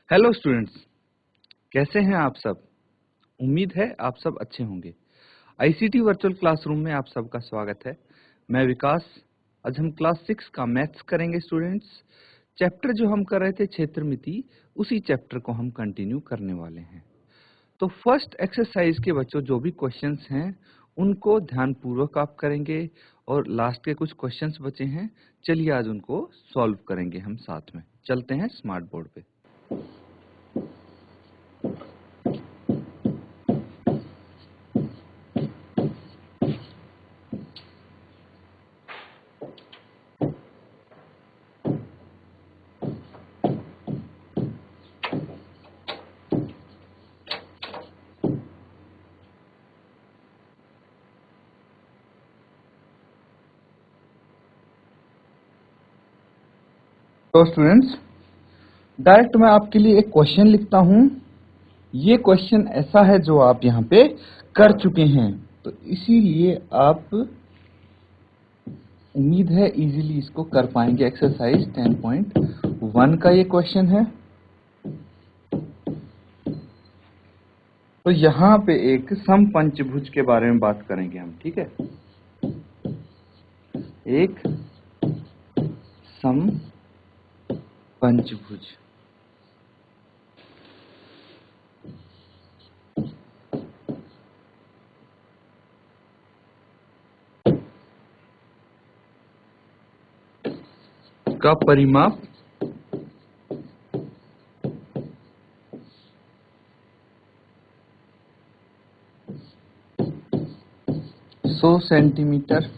Hello students, कैसे हैं आप सब। उम्मीद है आप सब अच्छे होंगे। आईसीटी वर्चुअल क्लासरूम में आप सबका स्वागत है। मैं विकास। आज हम क्लास 6 का मैथ्स करेंगे स्टूडेंट्स। चैप्टर जो हम कर रहे थे क्षेत्र मिति, उसी चैप्टर को हम कंटिन्यू करने वाले हैं। तो फर्स्ट एक्सरसाइज के बच्चों जो भी क्वेश्चंस हैं उनको ध्यानपूर्वक आप करेंगे, और लास्ट के कुछ क्वेश्चंस बचे हैं, चलिए आज उनको सॉल्व करेंगे हम साथ में। चलते हैं स्मार्ट बोर्ड पे। तो स्टूडेंट्स, डायरेक्ट मैं आपके लिए एक क्वेश्चन लिखता हूं। ये क्वेश्चन ऐसा है जो आप यहाँ पे कर चुके हैं, तो इसीलिए आप उम्मीद है इजीली इसको कर पाएंगे। एक्सरसाइज 10.1 का ये क्वेश्चन है। तो यहाँ पे एक समपंचभुज के बारे में बात करेंगे हम, ठीक है। एक समपंचभुज। का परिमाप 100 सेंटीमीटर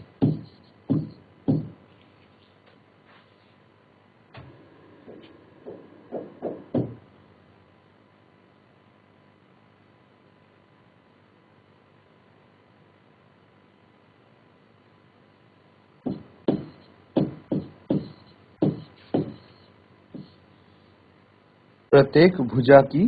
प्रत्येक भुजा की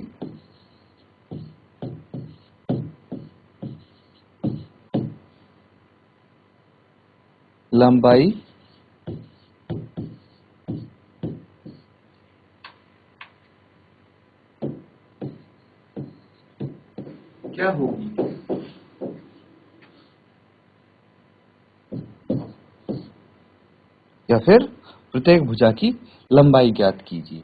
लंबाई क्या होगी। या फिर प्रत्येक भुजा की लंबाई ज्ञात कीजिए।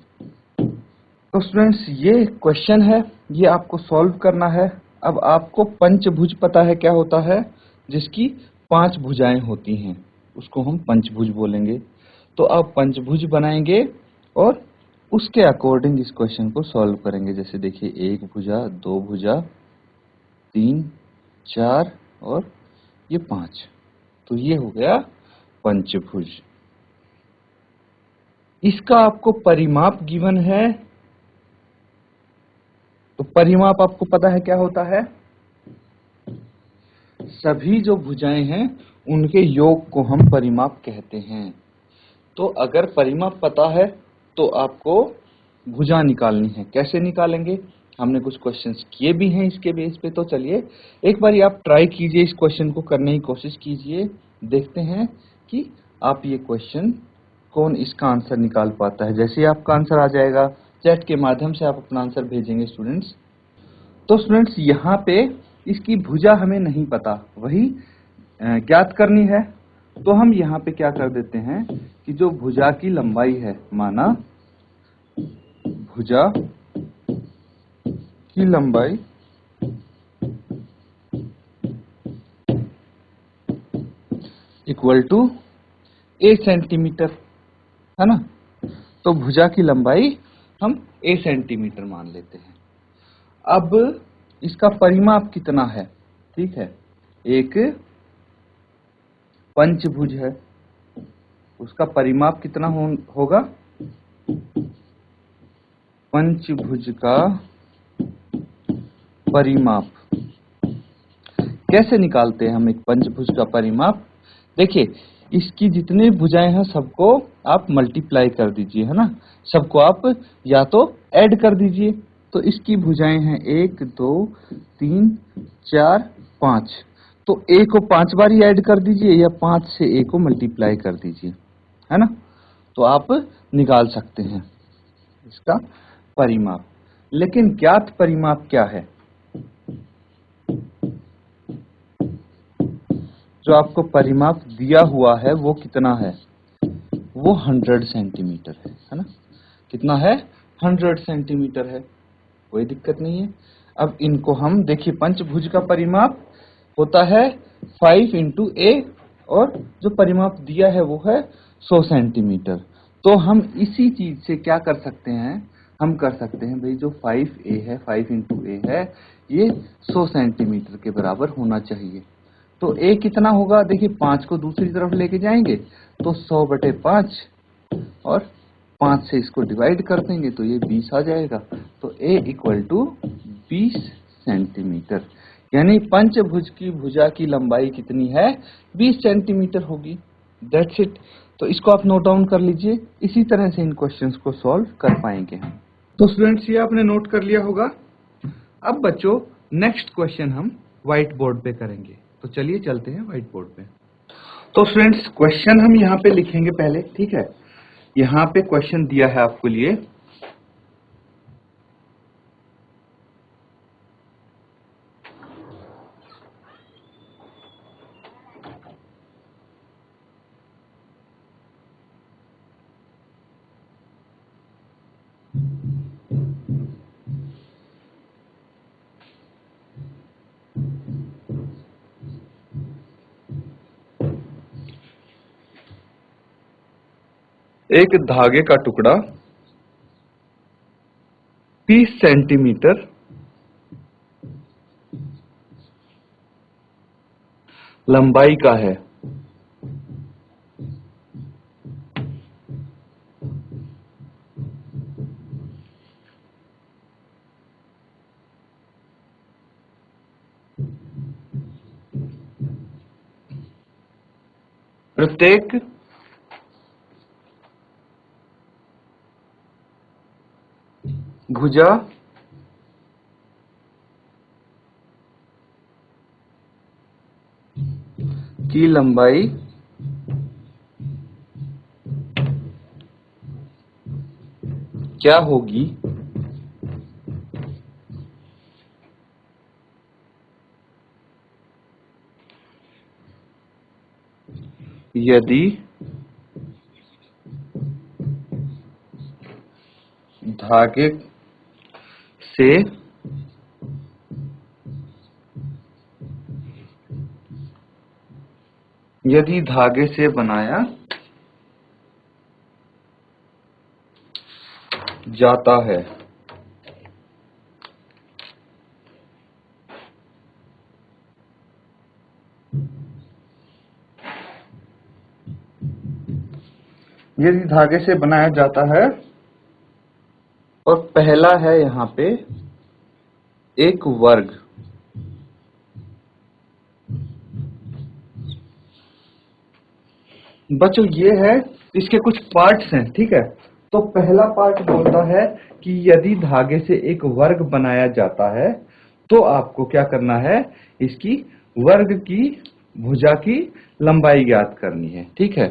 तो स्टूडेंट्स, ये क्वेश्चन है, ये आपको सॉल्व करना है। अब आपको पंचभुज पता है क्या होता है, जिसकी 5 भुजाएं होती हैं, उसको हम पंचभुज बोलेंगे। तो आप पंचभुज बनाएंगे और उसके अकॉर्डिंग इस क्वेश्चन को सॉल्व करेंगे। जैसे देखिए, 1 भुजा, 2 भुजा, 3, 4 और ये 5। तो ये हो गया पंचभुज। इसका आपको परिमाप गिवन है। तो परिमाप आपको पता है क्या होता है, सभी जो भुजाएं हैं उनके योग को हम परिमाप कहते हैं। तो अगर परिमाप पता है तो आपको भुजा निकालनी है। कैसे निकालेंगे, हमने कुछ क्वेश्चंस किए भी हैं इसके बेस पे। तो चलिए एक बार आप ट्राई कीजिए, इस क्वेश्चन को करने की कोशिश कीजिए। देखते हैं कि आप ये क्वेश्चन कौन इसका आंसर निकाल पाता है। जैसे ही आपका आंसर आ जाएगा, चैट के माध्यम से आप अपना आंसर भेजेंगे स्टूडेंट्स। तो स्टूडेंट्स, यहाँ पे इसकी भुजा हमें नहीं पता, वही ज्ञात करनी है। तो हम यहाँ पे क्या कर देते हैं कि जो भुजा की लंबाई है, माना भुजा की लंबाई इक्वल टू a सेंटीमीटर, है ना। तो भुजा की लंबाई हम a सेंटीमीटर मान लेते हैं। अब इसका परिमाप कितना है, ठीक है। एक पंचभुज है, उसका परिमाप कितना होगा, पंचभुज का परिमाप। कैसे निकालते हैं हम एक पंचभुज का परिमाप। देखिए, इसकी जितनी भुजाएं हैं सबको आप मल्टीप्लाई कर दीजिए, है ना। सबको आप या तो ऐड कर दीजिए। तो इसकी भुजाएं हैं 1, 2, 3, 4, 5। तो a को 5 बार ही ऐड कर दीजिए, या 5 से a को मल्टीप्लाई कर दीजिए, है ना। तो आप निकाल सकते हैं इसका परिमाप। लेकिन ज्ञात परिमाप क्या है? जो आपको परिमाप दिया हुआ है वो कितना है? वो 100 सेंटीमीटर है ना? कितना है? 100 सेंटीमीटर है। कोई दिक्कत नहीं है। अब इनको हम देखिए, पंचभुज का परिमाप होता है 5 इंटू ए, और जो परिमाप दिया है वो है 100 सेंटीमीटर। तो हम इसी चीज से क्या कर सकते हैं? हम कर सकते हैं भाई, जो 5a है, 5 इंटू ए है, ये 100 सेंटीमीटर के बराबर होना चाहिए। तो a कितना होगा? देखिए 5 को दूसरी तरफ लेके जाएंगे तो 100/5, और 5 से इसको डिवाइड कर देंगे तो ये 20 आ जाएगा। तो a इक्वल टू 20 सेंटीमीटर, यानी पंचभुज की भुजा की लंबाई कितनी है? 20 सेंटीमीटर होगी। That's it. तो इसको आप नोट डाउन कर लीजिए। इसी तरह से इन क्वेश्चंस को सॉल्व कर पाएंगे हम। तो स्टूडेंट्स, ये आपने नोट कर लिया होगा। अब बच्चों, नेक्स्ट क्वेश्चन हम व्हाइट बोर्ड पे करेंगे। तो चलिए चलते हैं व्हाइट बोर्ड पे। तो स्टूडेंट्स, क्वेश्चन हम यहाँ पे लिखेंगे पहले, ठीक है? यहाँ पे क्वेश्चन दिया है आपके लिए, एक धागे का टुकड़ा 30 सेंटीमीटर लंबाई का है। प्रत्येक भुजा की लंबाई क्या होगी यदि धागे से बनाया जाता है। यदि धागे से बनाया जाता है, और पहला है यहाँ पे एक वर्ग। बच्चों, ये है, इसके कुछ पार्ट्स हैं, ठीक है? तो पहला पार्ट बोलता है कि यदि धागे से एक वर्ग बनाया जाता है तो आपको क्या करना है? इसकी वर्ग की भुजा की लंबाई ज्ञात करनी है, ठीक है?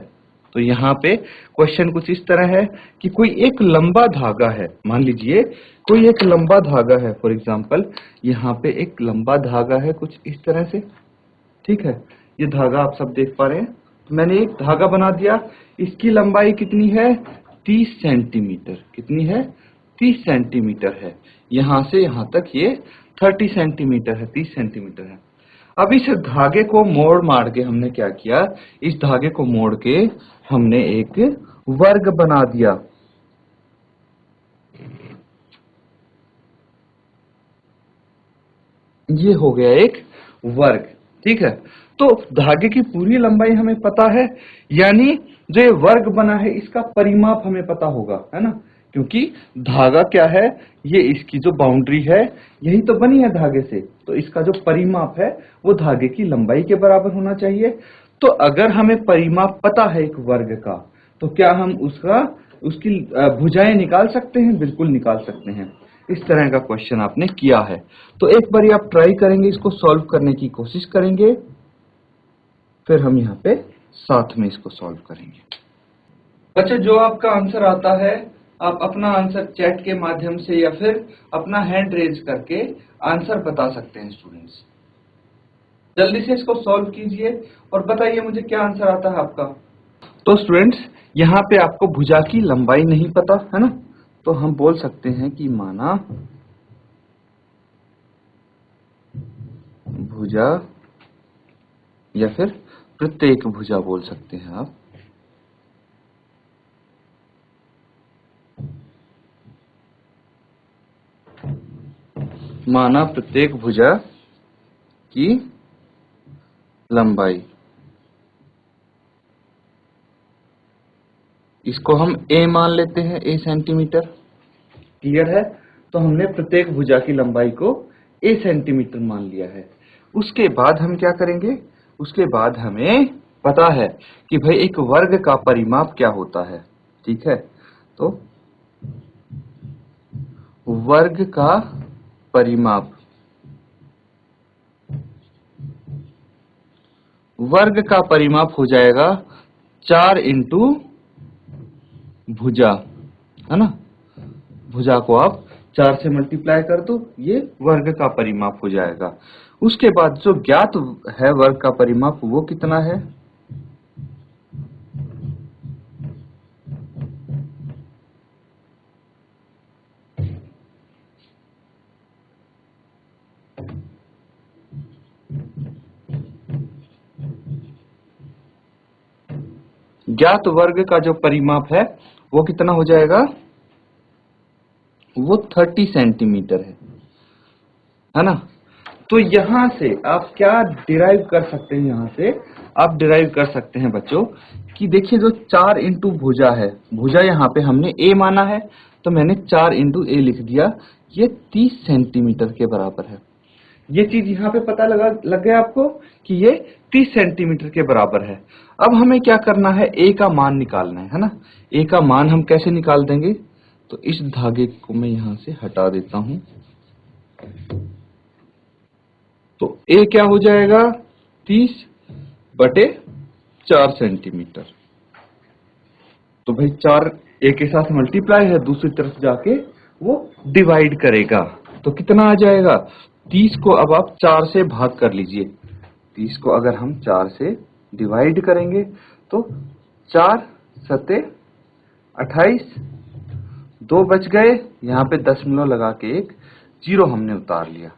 तो यहाँ पे क्वेश्चन कुछ इस तरह है कि कोई एक लंबा धागा है, मान लीजिए कोई एक लंबा धागा है। फॉर एग्जाम्पल, यहाँ पे एक लंबा धागा है कुछ इस तरह से, ठीक है? ये धागा आप सब देख पा रहे हैं। मैंने एक धागा बना दिया, इसकी लंबाई कितनी है? 30 सेंटीमीटर। कितनी है? 30 सेंटीमीटर है। यहां से यहां तक ये 30 सेंटीमीटर है, 30 सेंटीमीटर है। अब इस धागे को मोड़ मार के हमने क्या किया? इस धागे को मोड़ के हमने एक वर्ग बना दिया। ये हो गया एक वर्ग, ठीक है? तो धागे की पूरी लंबाई हमें पता है, यानी जो ये वर्ग बना है इसका परिमाप हमें पता होगा, है ना? क्योंकि धागा क्या है? ये इसकी जो बाउंड्री है यही तो बनी है धागे से, तो इसका जो परिमाप है वो धागे की लंबाई के बराबर होना चाहिए। तो अगर हमें परिमाप पता है एक वर्ग का, तो क्या हम उसकी भुजाएं निकाल सकते हैं? बिल्कुल निकाल सकते हैं। इस तरह का क्वेश्चन आपने किया है। तो एक बार आप ट्राई करेंगे, इसको सॉल्व करने की कोशिश करेंगे, फिर हम यहाँ पे साथ में इसको सॉल्व करेंगे। बच्चे, जो आपका आंसर आता है आप अपना आंसर चैट के माध्यम से या फिर अपना हैंड रेज करके आंसर बता सकते हैं स्टूडेंट्स। जल्दी से इसको सॉल्व कीजिए और बताइए मुझे क्या आंसर आता है आपका। तो स्टूडेंट्स, यहाँ पे आपको भुजा की लंबाई नहीं पता है ना, तो हम बोल सकते हैं कि माना भुजा या फिर प्रत्येक भुजा बोल सकते हैं आप। माना प्रत्येक भुजा की लंबाई, इसको हम a मान लेते हैं, a सेंटीमीटर। क्लियर है? तो हमने प्रत्येक भुजा की लंबाई को a सेंटीमीटर मान लिया है। उसके बाद हम क्या करेंगे, उसके बाद हमें पता है कि भाई एक वर्ग का परिमाप क्या होता है। ठीक है, तो वर्ग का परिमाप, वर्ग का परिमाप हो जाएगा 4 इंटू भुजा, है ना। भुजा को आप 4 से मल्टीप्लाई कर दो, ये वर्ग का परिमाप हो जाएगा। उसके बाद जो ज्ञात है वर्ग का परिमाप वो कितना है, ज्ञात वर्ग का जो परिमाप है वो कितना हो जाएगा, वो 30 सेंटीमीटर है ना। तो यहां से आप क्या डिराइव कर सकते हैं, यहां से आप डिराइव कर सकते हैं बच्चों कि देखिए जो 4 इंटू भुजा है, भुजा यहाँ पे हमने a माना है तो मैंने 4 इंटू a लिख दिया, ये 30 सेंटीमीटर के बराबर है। ये चीज यहाँ पे पता लग गया आपको कि ये 30 सेंटीमीटर के बराबर है। अब हमें क्या करना है, a का मान निकालना है ना। a का मान हम कैसे निकाल देंगे, तो इस धागे को मैं यहां से हटा देता हूं। तो a क्या हो जाएगा, 30/4 सेंटीमीटर। तो भाई 4 a के साथ मल्टीप्लाई है, दूसरी तरफ जाके वो डिवाइड करेगा, तो कितना आ जाएगा, 30 को अब आप 4 से भाग कर लीजिए। 30 को अगर हम 4 से डिवाइड करेंगे तो 4 सते 28, 2 बच गए, यहाँ पे दशमलव लगा के एक जीरो हमने उतार लिया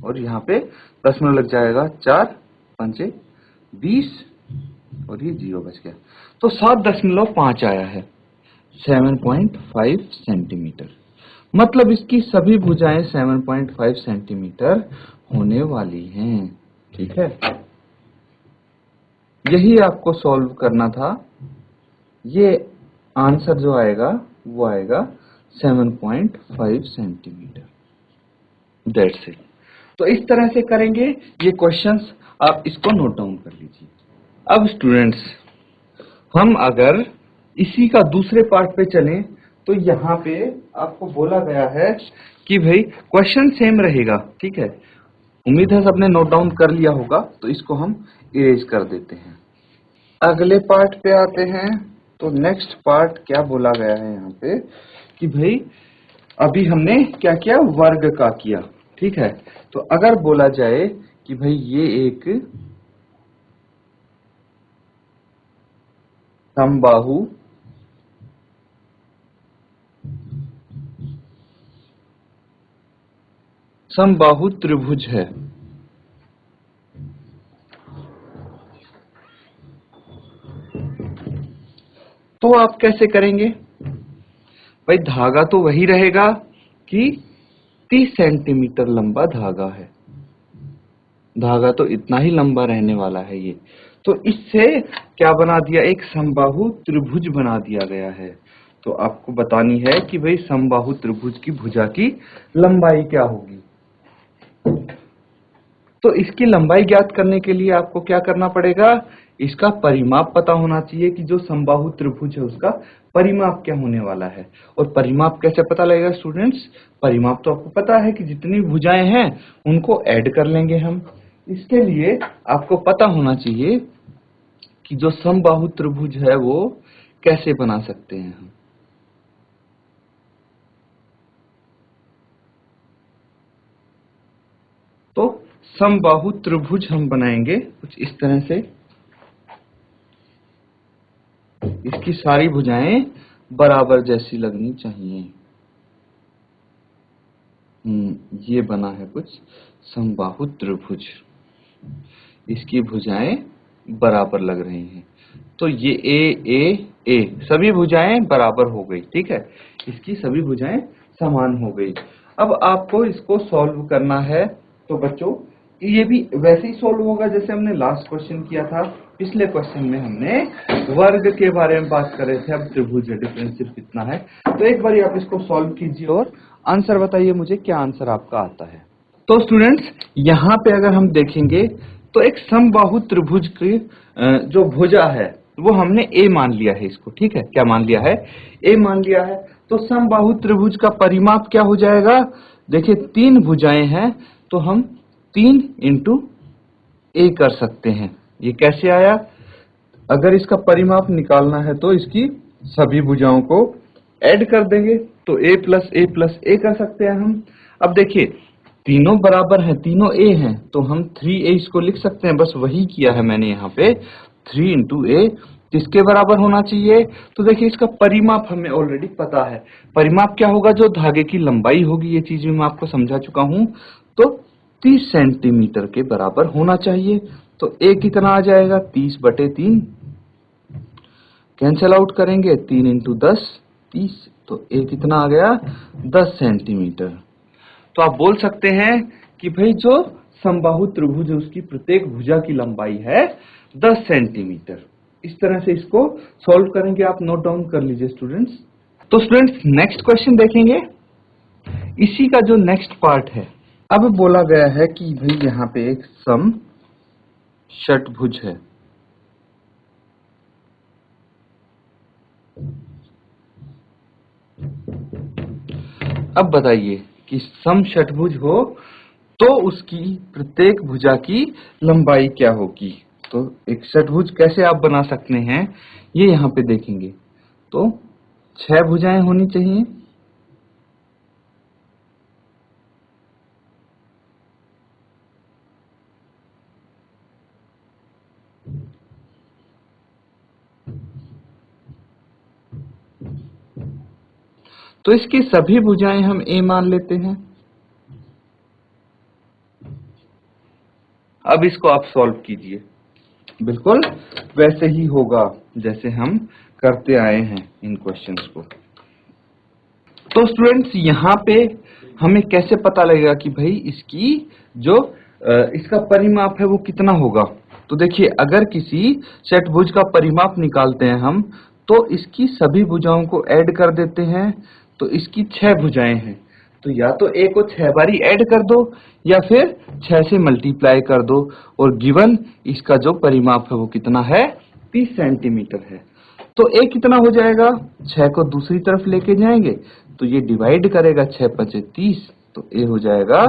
और यहाँ पे दशमलव लग जाएगा, 4 पंचे 20 और ये जीरो बच गया, तो 7.5 आया है, 7.5 सेंटीमीटर। मतलब इसकी सभी भुजाएं 7.5 सेंटीमीटर होने वाली हैं। ठीक है, यही आपको सॉल्व करना था। ये आंसर जो आएगा वो आएगा 7.5 सेंटीमीटर। That's it. तो इस तरह से करेंगे ये क्वेश्चंस, आप इसको नोट डाउन कर लीजिए। अब स्टूडेंट्स, हम अगर इसी का दूसरे पार्ट पे चलें तो यहाँ पे आपको बोला गया है कि भाई क्वेश्चन सेम रहेगा। ठीक है, उम्मीद है सबने नोट डाउन कर लिया होगा, तो इसको हम इरेज कर देते हैं। अगले पार्ट पे आते हैं। तो नेक्स्ट पार्ट क्या बोला गया है यहाँ पे कि भाई अभी हमने क्या किया, वर्ग का किया। ठीक है, तो अगर बोला जाए कि भाई ये एक समबाहु त्रिभुज है, तो आप कैसे करेंगे भाई, धागा तो वही रहेगा कि 30 सेंटीमीटर लंबा धागा है, धागा तो इतना ही लंबा रहने वाला है ये। तो इससे क्या बना दिया, एक समबाहु त्रिभुज बना दिया गया है। तो आपको बतानी है कि भाई समबाहु त्रिभुज की भुजा की लंबाई क्या होगी। तो इसकी लंबाई ज्ञात करने के लिए आपको क्या करना पड़ेगा, इसका परिमाप पता होना चाहिए कि जो समबाहु त्रिभुज है उसका परिमाप क्या होने वाला है। और परिमाप कैसे पता लगेगा स्टूडेंट्स, परिमाप तो आपको पता है कि जितनी भुजाएं हैं उनको ऐड कर लेंगे हम। इसके लिए आपको पता होना चाहिए कि जो समबाहु त्रिभुज है वो कैसे बना सकते हैं हम। समबाहु त्रिभुज हम बनाएंगे कुछ इस तरह से। इसकी सारी भुजाएं बराबर जैसी लगनी चाहिए। ये बना है कुछ समबाहु त्रिभुज, इसकी भुजाएं बराबर लग रही हैं। तो ये ए सभी भुजाएं बराबर हो गई, ठीक है, इसकी सभी भुजाएं समान हो गई। अब आपको इसको सॉल्व करना है। तो बच्चों ये भी वैसे ही सॉल्व होगा जैसे हमने लास्ट क्वेश्चन किया था। पिछले क्वेश्चन में हमने वर्ग के बारे में बात कर रहे थे, अब त्रिभुज है, डिफरेंस सिर्फ इतना है। तो एक बार आप इसको सॉल्व कीजिए और आंसर बताइए मुझे, क्या आंसर आपका आता है। तो स्टूडेंट्स यहाँ पे अगर हम देखेंगे तो एक समबाहु त्रिभुज की जो भुजा है वो हमने ए मान लिया है इसको, ठीक है, क्या मान लिया है, ए मान लिया है। तो समबाहु त्रिभुज का परिमाप क्या हो जाएगा, देखिए 3 भुजाएं हैं तो हम 3 इंटू ए कर सकते हैं। ये कैसे आया, अगर इसका परिमाप निकालना है तो इसकी सभी भुजाओं को ऐड कर देंगे तो a प्लस ए कर सकते हैं हम। अब देखिए तीनों बराबर हैं, तीनों a हैं, तो हम 3a इसको लिख सकते हैं, बस वही किया है मैंने यहाँ पे। 3 इंटू ए किसके बराबर होना चाहिए, तो देखिए इसका परिमाप हमें ऑलरेडी पता है। परिमाप क्या होगा, जो धागे की लंबाई होगी, ये चीज भी मैं आपको समझा चुका हूं, तो 30 सेंटीमीटर के बराबर होना चाहिए। तो a कितना आ जाएगा, 30/3, कैंसल आउट करेंगे, 3 इंटू 10 30, तो a कितना आ गया, 10 सेंटीमीटर। तो आप बोल सकते हैं कि भाई जो समबाहु त्रिभुज है उसकी प्रत्येक भुजा की लंबाई है 10 सेंटीमीटर। इस तरह से इसको सॉल्व करेंगे, आप नोट डाउन कर लीजिए स्टूडेंट्स। तो स्टूडेंट्स नेक्स्ट क्वेश्चन देखेंगे, इसी का जो नेक्स्ट पार्ट है। अब बोला गया है कि भाई यहाँ पे एक सम षटभुज है। अब बताइए कि सम षटभुज हो तो उसकी प्रत्येक भुजा की लंबाई क्या होगी। तो एक षटभुज कैसे आप बना सकते हैं ये यहाँ पे देखेंगे। तो 6 भुजाएं होनी चाहिए, तो इसकी सभी भुजाएं हम ए मान लेते हैं। अब इसको आप सॉल्व कीजिए, बिल्कुल वैसे ही होगा जैसे हम करते आए हैं इन क्वेश्चंस को। तो स्टूडेंट्स यहाँ पे हमें कैसे पता लगेगा कि भाई इसकी जो इसका परिमाप है वो कितना होगा। तो देखिए अगर किसी षटभुज का परिमाप निकालते हैं हम, तो इसकी सभी भुजाओं को ऐड कर देते हैं, तो इसकी 6 भुजाएं हैं, तो या तो a को 6 बारी ऐड कर दो या फिर 6 से मल्टीप्लाई कर दो, और गिवन इसका जो परिमाप है वो कितना है, 30 सेंटीमीटर है। तो a कितना हो जाएगा, 6 को दूसरी तरफ लेके जाएंगे तो ये डिवाइड करेगा, 6 5 30, तो a हो जाएगा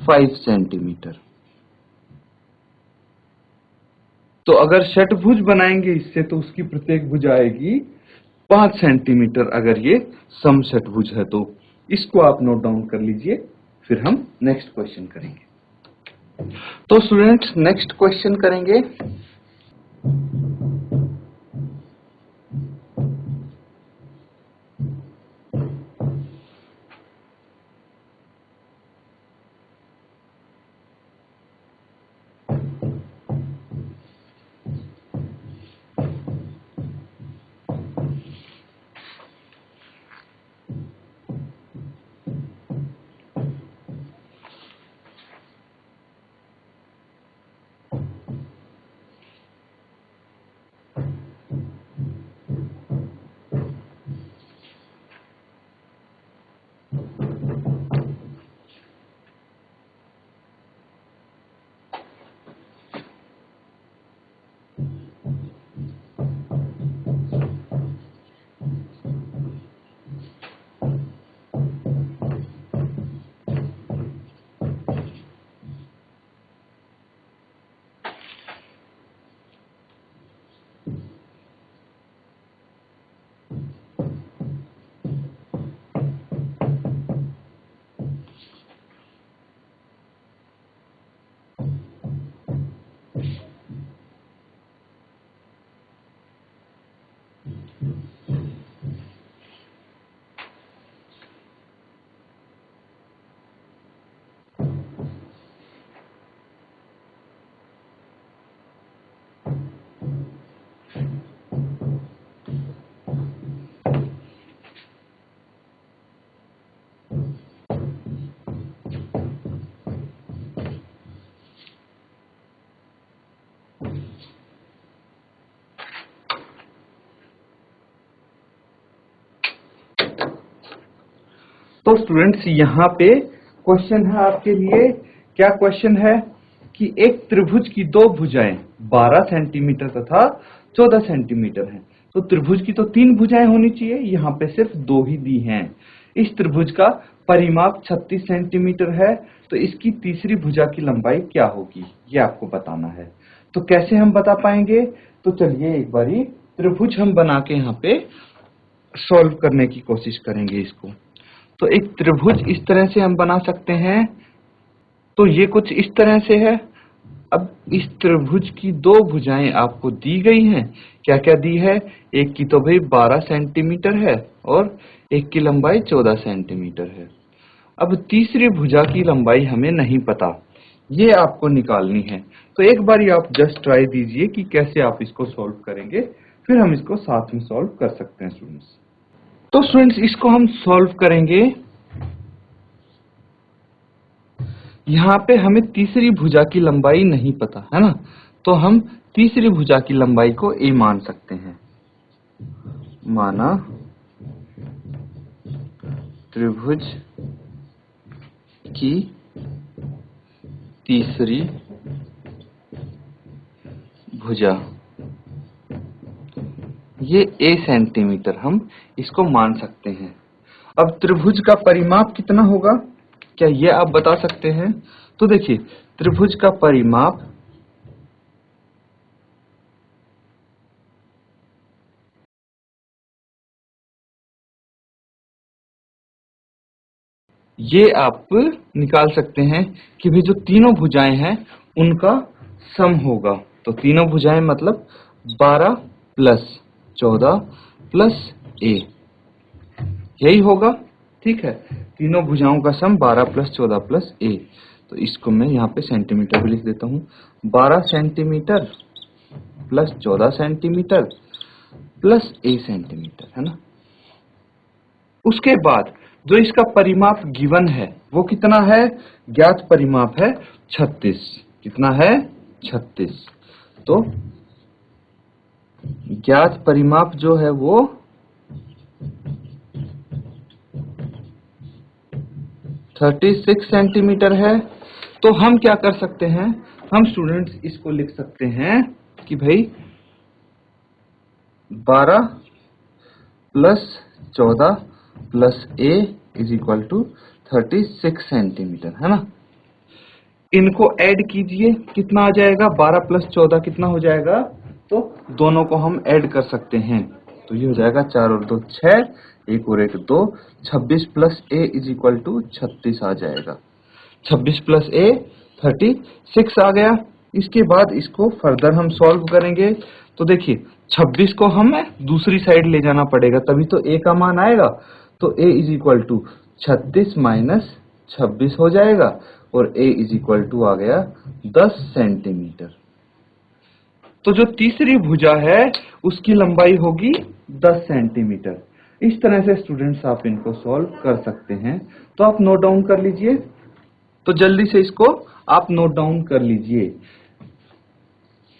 5 सेंटीमीटर। तो अगर षटभुज बनाएंगे इससे तो उसकी प्रत्येक भुजा आएगी 5 सेंटीमीटर, अगर ये सम षटभुज है तो। इसको आप नोट डाउन कर लीजिए, फिर हम नेक्स्ट क्वेश्चन करेंगे। तो स्टूडेंट्स नेक्स्ट क्वेश्चन करेंगे। तो स्टूडेंट्स यहाँ पे क्वेश्चन है आपके लिए, क्या क्वेश्चन है कि एक त्रिभुज की दो भुजाएं 12 सेंटीमीटर तथा 14 सेंटीमीटर हैं। तो त्रिभुज की तो 3 भुजाएं होनी चाहिए, यहाँ पे सिर्फ 2 ही दी हैं। इस त्रिभुज का परिमाप 36 सेंटीमीटर है, तो इसकी तीसरी भुजा की लंबाई क्या होगी, ये आपको बताना है। तो कैसे हम बता पाएंगे, तो चलिए एक बारी त्रिभुज हम बना के यहाँ पे सॉल्व करने की कोशिश करेंगे इसको। तो एक त्रिभुज इस तरह से हम बना सकते हैं, तो ये कुछ इस तरह से है। अब इस त्रिभुज की दो भुजाएं आपको दी गई हैं, क्या क्या दी है, एक की तो भाई 12 सेंटीमीटर है और एक की लंबाई 14 सेंटीमीटर है। अब तीसरी भुजा की लंबाई हमें नहीं पता, ये आपको निकालनी है। तो एक बार आप जस्ट ट्राई दीजिए कि कैसे आप इसको सॉल्व करेंगे, फिर हम इसको साथ में सॉल्व कर सकते हैं स्टूडेंट्स। तो स्टूडेंट्स इसको हम सॉल्व करेंगे। यहाँ पे हमें तीसरी भुजा की लंबाई नहीं पता है ना, तो हम तीसरी भुजा की लंबाई को a मान सकते हैं। माना त्रिभुज की तीसरी भुजा, ये a सेंटीमीटर हम इसको मान सकते हैं। अब त्रिभुज का परिमाप कितना होगा, क्या ये आप बता सकते हैं? तो देखिए त्रिभुज का परिमाप ये आप निकाल सकते हैं कि भी जो तीनों भुजाएं हैं उनका सम होगा। तो तीनों भुजाएं मतलब 12 प्लस 14 प्लस a, यही होगा। ठीक है, तीनों भुजाओं का सम 12 प्लस 14 प्लस a। तो इसको मैं यहाँ पे सेंटीमीटर भी लिख देता हूँ, 12 centimetre plus 14 centimetre plus a centimetre, है ना। उसके बाद जो इसका परिमाप गिवन है वो कितना है, ज्ञात परिमाप है 36। कितना है, 36। तो ज्ञात परिमाप जो है वो 36 सेंटीमीटर है। तो हम क्या कर सकते हैं, हम स्टूडेंट्स इसको लिख सकते हैं कि भाई 12 plus 14 plus a is equal to 36 centimetre, है ना। इनको ऐड कीजिए, कितना आ जाएगा, 12 प्लस 14 कितना हो जाएगा, तो दोनों को हम ऐड कर सकते हैं। तो ये हो जाएगा 4 और 2 6, 1 और 1 2, 26 plus a is equal to 36 आ जाएगा। 26 प्लस a 36 आ गया। इसके बाद इसको फर्दर हम सॉल्व करेंगे। तो देखिए 26 को हमें दूसरी साइड ले जाना पड़ेगा, तभी तो a का मान आएगा। तो a is equal to 36 minus 26 हो जाएगा और a इज इक्वल टू आ गया 10 सेंटीमीटर। तो जो तीसरी भुजा है उसकी लंबाई होगी 10 सेंटीमीटर। इस तरह से स्टूडेंट्स आप इनको सॉल्व कर सकते हैं। तो आप नोट डाउन कर लीजिए, तो जल्दी से इसको आप नोट डाउन कर लीजिए।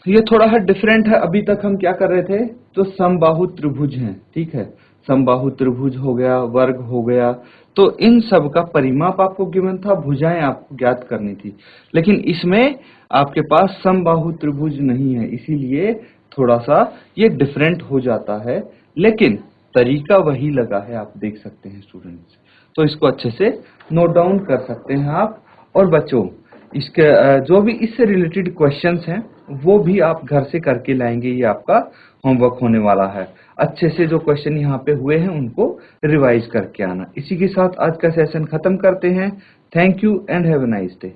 ये थोड़ा सा डिफरेंट है, अभी तक हम क्या कर रहे थे, जो समबाहु त्रिभुज हैं, ठीक है, समबाहु त्रिभुज हो गया, वर्ग हो गया, तो इन सब का परिमाप आपको गिवन था, भुजाएं आपको ज्ञात करनी थी। लेकिन इसमें आपके पास समबाहु त्रिभुज नहीं है, इसीलिए थोड़ा सा ये डिफरेंट हो जाता है, लेकिन तरीका वही लगा है, आप देख सकते हैं स्टूडेंट्स। तो इसको अच्छे से नोट डाउन कर सकते हैं आप। और बच्चों इसके जो भी इससे रिलेटेड क्वेश्चंस हैं वो भी आप घर से करके लाएंगे, ये आपका होमवर्क होने वाला है। अच्छे से जो क्वेश्चन यहाँ पे हुए हैं उनको रिवाइज करके आना। इसी के साथ आज का सेशन खत्म करते हैं। Thank you and have a nice day.